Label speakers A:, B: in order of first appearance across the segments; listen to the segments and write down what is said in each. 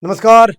A: नमस्कार।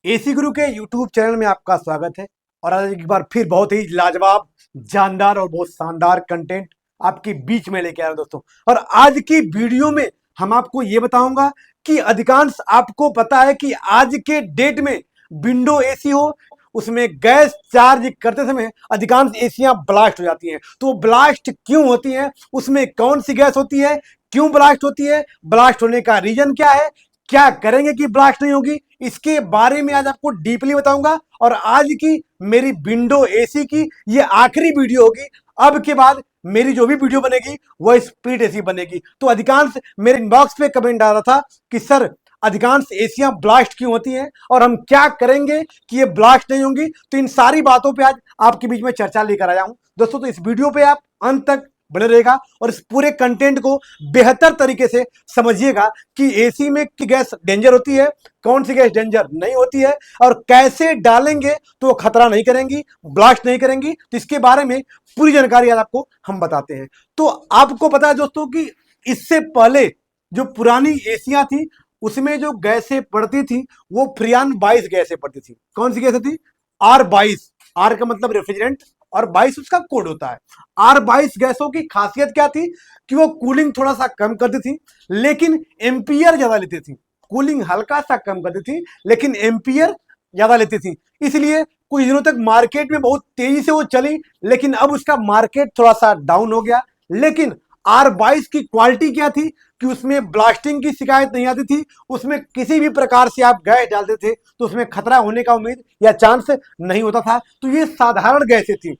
A: एसी गुरु के YouTube channel में आपका स्वागत है। और आज एक बार फिर बहुत ही लाजवाब, जानदार और बहुत शानदार कंटेंट आपके बीच में लेके आया हूं दोस्तों। और आज की वीडियो में हम आपको ये बताऊंगा कि अधिकांश आपको पता है कि आज के डेट में विंडो एसी हो, उसमें गैस चार्ज करते समय अधिकांश एसियां ब्लास्ट हो जाती हैं। तो ब्लास्ट क्यों होती हैं, उसमें कौन सी गैस होती है, क्यों ब्लास्ट होती है, ब्लास्ट होने का रीजन क्या है, क्या करेंगे कि ब्लास्ट नहीं होगी, इसके बारे में आज आपको डीपली बताऊंगा। और आज की मेरी विंडो एसी की ये आखिरी वीडियो होगी। अब के बाद मेरी जो भी वीडियो बनेगी वो स्प्लिट एसी बनेगी। तो अधिकांश मेरे इनबॉक्स पे कमेंट आ रहा था कि सर अधिकांश एसियां ब्लास्ट क्यों होती हैं और हम क्या करेंगे कि ये ब्लास्ट नहीं होंगी। तो इन सारी बातों पे आज आपके बीच में चर्चा लेकर आया हूं दोस्तों। तो इस वीडियो पे आप अंत तक बने रहेगा और इस पूरे कंटेंट को बेहतर तरीके से समझिएगा कि एसी में की गैस डेंजर होती है, कौन सी गैस डेंजर नहीं होती है, और कैसे डालेंगे तो वो खतरा नहीं करेंगी, ब्लास्ट नहीं करेंगी। तो इसके बारे में पूरी जानकारी आज आपको हम बताते हैं। तो आपको पता है दोस्तों कि इससे पहले जो पुरानी एसियां थी उसमें जो गैसें पड़ती थी वो फ्रियान 22 गैसें पड़ती थी। कौन सी गैसें थी? R22। आर का मतलब रेफ्रिजरेंट और 22 उसका कोड होता है। R22 गैसों की खासियत क्या थी कि वो कूलिंग थोड़ा सा कम करती थी लेकिन एम्पियर ज्यादा लेती थी। कूलिंग हल्का सा कम करती थी लेकिन एम्पियर ज्यादा लेती थी। इसलिए कुछ दिनों तक मार्केट में बहुत तेजी से वो चली, लेकिन अब उसका मार्केट थोड़ा सा डाउन हो गया। लेकिन R22 की क्वालिटी क्या थी कि उसमें ब्लास्टिंग की शिकायत नहीं आती थी। उसमें किसी भी प्रकार से आप गैस डालते थे तो उसमें खतरा होने का उम्मीद या चांस नहीं होता था। तो ये साधारण गैसें थी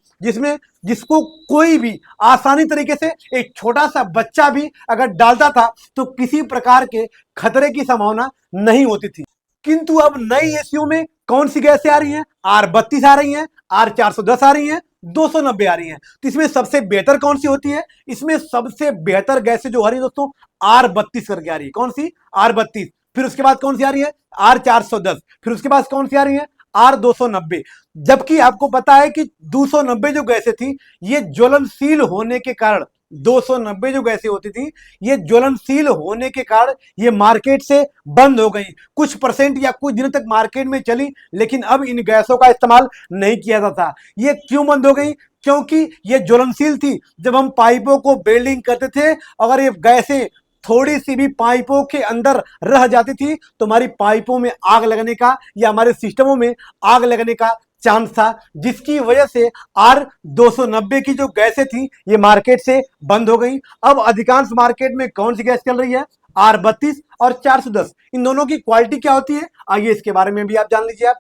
A: जिसको कोई भी आसानी तरीके से, एक छोटा सा बच्चा भी अगर डालता था तो किसी प्रकार के खतरे की संभावना नहीं होती थी। किंतु अब नई एसीओ में कौन सी गैसें आ रही हैं? R32 आ रही हैं, R410 आ रही हैं, 290 आ रही हैं। तो इसमें सबसे बेहतर कौन सी होती है? इसमें सबसे बेहतर गैसें जो आ रही है दोस्तों R32 करके आ रही है। कौन सी? R32। फिर उसके बाद कौन सी आ रही है? R410। फिर उसके बाद कौन सी आ रही है? R290। जबकि आपको पता है कि 290 जो गैसें थी ये ज्वलनशील होने के कारण, 290 जो गैसें होती थी ये ज्वलनशील होने के कारण ये मार्केट से बंद हो गई। कुछ परसेंट या कुछ दिनों तक मार्केट में चली लेकिन अब इन गैसों का इस्तेमाल नहीं किया जाता था। ये क्यों बंद हो गई? क्योंकि ये ज्वलनशील थी। जब हम पाइपों को वेल्डिंग करते थे, अगर ये गैसें थोड़ी सी भी पाइपों के अंदर रह जाती थी तो हमारी पाइपों में आग लगने का या हमारे सिस्टमों में आग लगने का चांस था, जिसकी वजह से R290 की जो गैसें थी ये मार्केट से बंद हो गई। अब अधिकांश मार्केट में कौन सी गैस चल रही है? R32 और 410। इन दोनों की क्वालिटी क्या होती है आइए इसके बारे में भी आप जान लीजिए।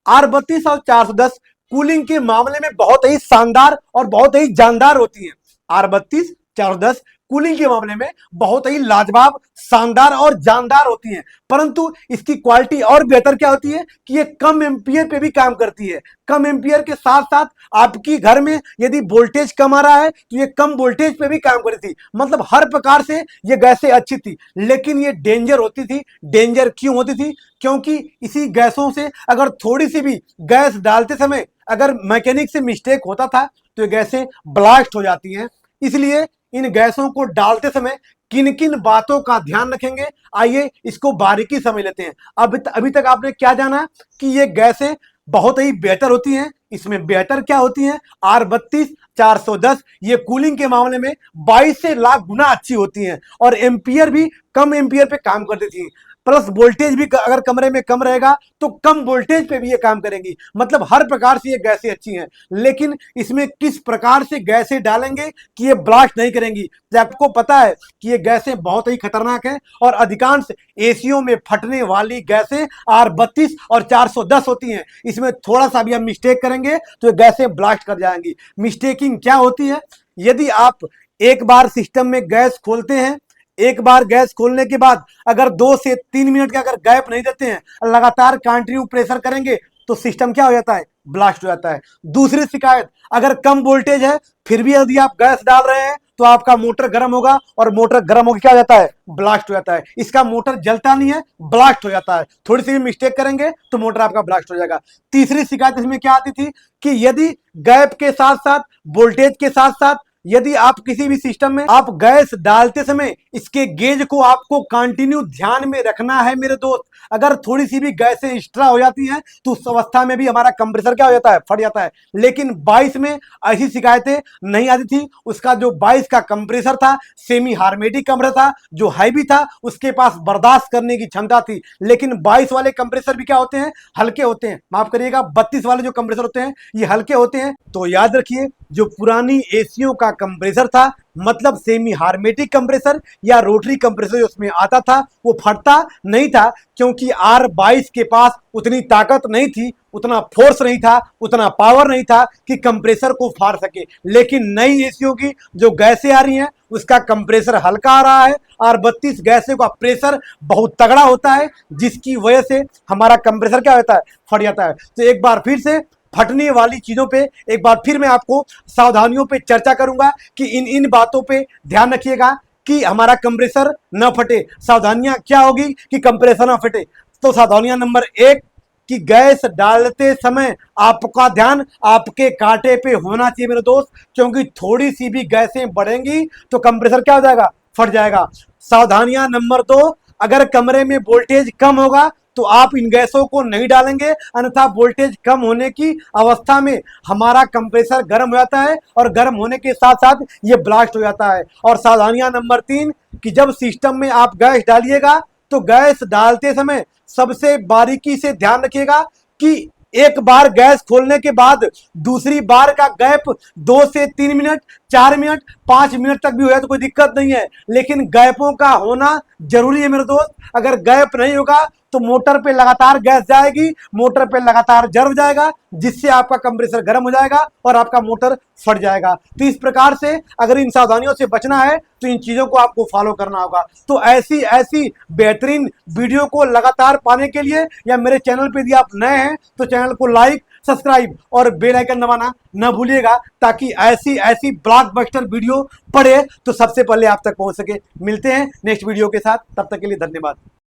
A: R32 और 410 कूलिंग के मामले में बहुत ही शानदार और बहुत ही जानदार होती है। R32 410 कूलिंग के मामले में बहुत ही लाजवाब, शानदार और जानदार होती हैं। परंतु इसकी क्वालिटी और बेहतर क्या होती है कि ये कम एम्पियर पे भी काम करती है। कम एम्पियर के साथ साथ आपकी घर में यदि वोल्टेज कम आ रहा है तो ये कम वोल्टेज पे भी काम करती थी। मतलब हर प्रकार से ये गैसें अच्छी थी, लेकिन ये डेंजर होती थी। डेंजर क्यों होती थी? क्योंकि इसी गैसों से अगर थोड़ी सी भी गैस डालते समय अगर मैकेनिक से मिस्टेक होता था तो ये गैसें ब्लास्ट हो जाती हैं। इसलिए इन गैसों को डालते समय किन किन बातों का ध्यान रखेंगे, आइए इसको बारीकी समझ लेते हैं। अभी तक आपने क्या जाना कि ये गैसें बहुत ही बेहतर होती हैं। इसमें बेहतर क्या होती हैं? R32 410 ये कूलिंग के मामले में 22 से लाख गुना अच्छी होती हैं और एम्पियर भी कम एम्पियर पे काम करती थी। प्लस वोल्टेज भी अगर कमरे में कम रहेगा तो कम वोल्टेज पे भी ये काम करेंगी। मतलब हर प्रकार से ये गैसें अच्छी हैं। लेकिन इसमें किस प्रकार से गैसें डालेंगे कि ये ब्लास्ट नहीं करेंगी? तो आपको पता है कि ये गैसें बहुत ही खतरनाक हैं और अधिकांश एसीओ में फटने वाली गैसें R32 और 410 होती हैं। इसमें थोड़ा सा भी हम मिस्टेक करेंगे तो ये गैसें ब्लास्ट कर जाएंगी। मिस्टेकिंग क्या होती है? यदि आप एक बार सिस्टम में गैस खोलते हैं, एक बार गैस खोलने के बाद अगर 2 से 3 मिनट का अगर गैप नहीं देते हैं, लगातार कंटिन्यू प्रेशर करेंगे तो सिस्टम क्या हो जाता है? ब्लास्ट हो जाता है। दूसरी शिकायत, अगर कम वोल्टेज है फिर भी यदि आप गैस डाल रहे हैं तो आपका मोटर गर्म होगा और मोटर गर्म होकर क्या हो जाता है? ब्लास्ट हो जाता है। इसका मोटर जलता नहीं है, ब्लास्ट हो जाता है। थोड़ी सी भी मिस्टेक करेंगे तो मोटर आपका ब्लास्ट हो जाएगा। तीसरी शिकायत इसमें क्या आती थी कि यदि गैप के साथ साथ, वोल्टेज के साथ साथ यदि आप किसी भी सिस्टम में आप गैस डालते समय इसके गेज को आपको कंटिन्यू ध्यान में रखना है मेरे दोस्त। अगर थोड़ी सी भी गैसें एक्स्ट्रा हो जाती हैं तो उस अवस्था में भी हमारा कंप्रेसर क्या हो जाता है, फट जाता है। लेकिन 22 में ऐसी शिकायतें नहीं आती थी। उसका जो 22 का कंप्रेसर था सेमी हार्मेटिक कंप्रेसर था, जो हैवी था, उसके पास बर्दाश्त करने की क्षमता थी। लेकिन 22 वाले कंप्रेसर भी क्या होते हैं, हल्के होते हैं। माफ करिएगा, 32 वाले जो कंप्रेसर होते हैं ये हल्के होते हैं। तो याद रखिए, जो पुरानी एसियों का कंप्रेसर था, मतलब सेमी हार्मेटिक कंप्रेसर या रोटरी कंप्रेसर जो उसमें आता था, वो फटता नहीं था, क्योंकि R22 के पास उतनी ताकत नहीं थी, उतना फोर्स नहीं था, उतना पावर नहीं था कि कंप्रेसर को फाड़ सके। लेकिन नई एसियों की जो गैसें आ रही हैं उसका कंप्रेसर हल्का आ रहा है। R32 गैसें का प्रेशर बहुत तगड़ा होता है, जिसकी वजह से हमारा कंप्रेसर क्या होता है, फट जाता है। तो एक बार फिर से फटने वाली चीजों पे एक बार फिर मैं आपको सावधानियों पे चर्चा करूंगा कि इन बातों पे ध्यान रखिएगा कि हमारा कंप्रेसर न फटे। सावधानियां क्या होगी कि कंप्रेसर न फटे? तो सावधानियां नंबर 1 कि गैस डालते समय आपका ध्यान आपके कांटे पे होना चाहिए मेरे दोस्त, क्योंकि थोड़ी सी भी गैसें बढ़ेंगी तो कंप्रेसर क्या हो जाएगा, फट जाएगा। सावधानियां नंबर 2, अगर कमरे में वोल्टेज कम होगा तो आप इन गैसों को नहीं डालेंगे, अन्यथा वोल्टेज कम होने की अवस्था में हमारा कंप्रेसर गर्म हो जाता है और गर्म होने के साथ साथ ये ब्लास्ट हो जाता है। और सावधानियां नंबर 3 कि जब सिस्टम में आप गैस डालिएगा तो गैस डालते समय सबसे बारीकी से ध्यान रखिएगा कि एक बार गैस खोलने के बाद दूसरी बार का गैप 2 से 3 मिनट, 4 मिनट, 5 मिनट तक भी हो जाए तो कोई दिक्कत नहीं है, लेकिन गैपों का होना जरूरी है मेरे दोस्त। अगर गैप नहीं होगा तो मोटर पे लगातार गैस जाएगी, मोटर पे लगातार जर्व जाएगा, जिससे आपका कंप्रेसर गर्म हो जाएगा और आपका मोटर फट जाएगा। तो इस प्रकार से अगर इन सावधानियों से बचना है तो इन चीजों को आपको फॉलो करना होगा। तो ऐसी ऐसी बेहतरीन वीडियो को लगातार पाने के लिए या मेरे चैनल पे यदि आप नए हैं तो चैनल को लाइक, सब्सक्राइब और बेल आइकन दबाना न भूलिएगा, ताकि ऐसी ऐसी ब्लॉकबस्टर वीडियो पड़े तो सबसे पहले आप तक पहुंच सके। मिलते हैं नेक्स्ट वीडियो के साथ, तब तक के लिए धन्यवाद।